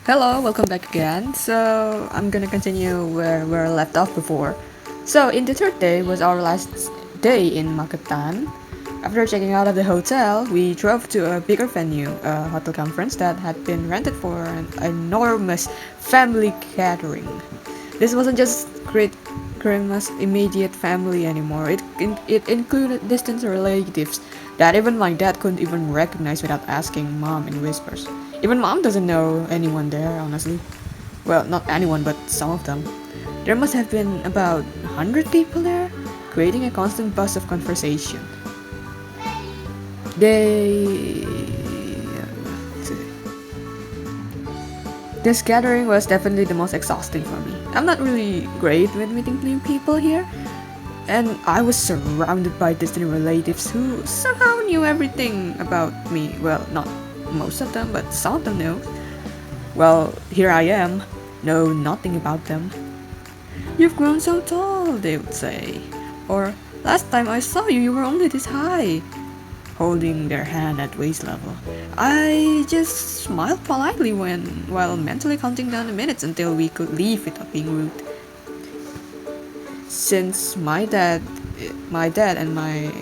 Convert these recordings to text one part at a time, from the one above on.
Hello, welcome back again. So I'm gonna continue where we left off before. So in the third day was our last day in Magetan. After checking out of the hotel, we drove to a bigger venue, a hotel conference that had been rented for an enormous family gathering. This wasn't just great grandma's immediate family anymore. It included distant relatives that even my dad couldn't even recognize without asking mom in whispers. Even mom doesn't know anyone there, honestly. Well, not anyone, but some of them. There must have been about 100 people there, creating a constant buzz of conversation. They. This gathering was definitely the most exhausting for me. I'm not really great with meeting new people here, and I was surrounded by distant relatives who somehow knew everything about me. Well, not most of them, but some of them knew. Well, here I am, know nothing about them. You've grown so tall, they would say. Or, last time I saw you, you were only this high. Holding their hand at waist level. I just smiled politely while mentally counting down the minutes until we could leave without being rude. Since my dad and my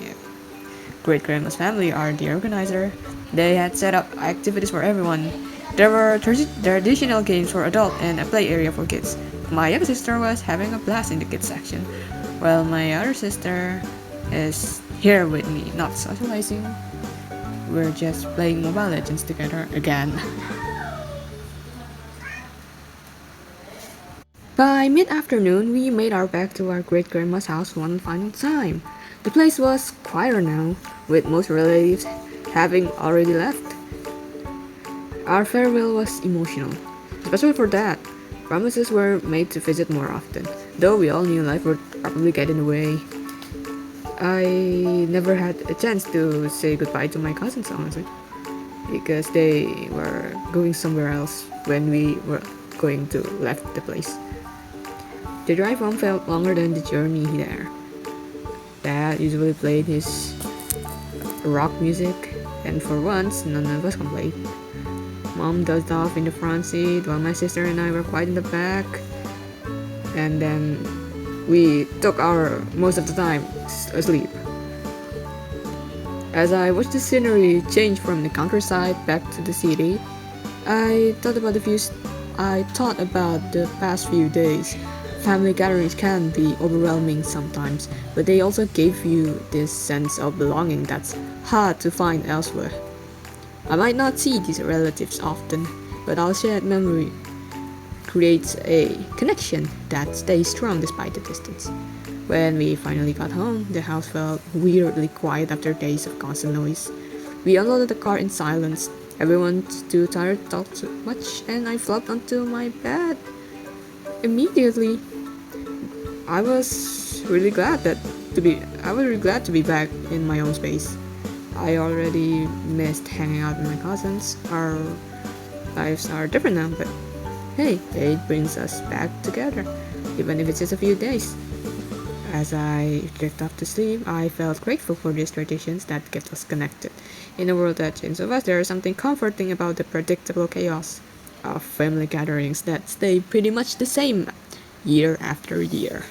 great grandma's family are the organizer, they had set up activities for everyone. There were traditional games for adults and a play area for kids. My younger sister was having a blast in the kids section, while my other sister is here with me, not socializing. We're just playing Mobile Legends together again. By mid afternoon, we made our way to our great grandma's house one final time. The place was quieter now, with most relatives having already left. Our farewell was emotional, especially for Dad. Promises were made to visit more often, though we all knew life would probably get in the way. I never had a chance to say goodbye to my cousins, honestly, because they were going somewhere else when we were going to left the place. The drive home felt longer than the journey there. Dad usually played his rock music, and for once, none of us complained. Mom dozed off in the front seat while my sister and I were quiet in the back, and then we took our most of the time asleep. As I watched the scenery change from the countryside back to the city, I thought about the past few days. Family gatherings can be overwhelming sometimes, but they also give you this sense of belonging that's hard to find elsewhere. I might not see these relatives often, but our shared memory creates a connection that stays strong despite the distance. When we finally got home, the house felt weirdly quiet after days of constant noise. We unloaded the car in silence. Everyone's too tired to talk too much, and I flopped onto my bed. Immediately, I was really glad that I was really glad to be back in my own space. I already missed hanging out with my cousins. Our lives are different now, but hey, it brings us back together, even if it's just a few days. As I drifted off to sleep, I felt grateful for these traditions that kept us connected. In a world that changes of us, there is something comforting about the predictable chaos of family gatherings that stay pretty much the same year after year.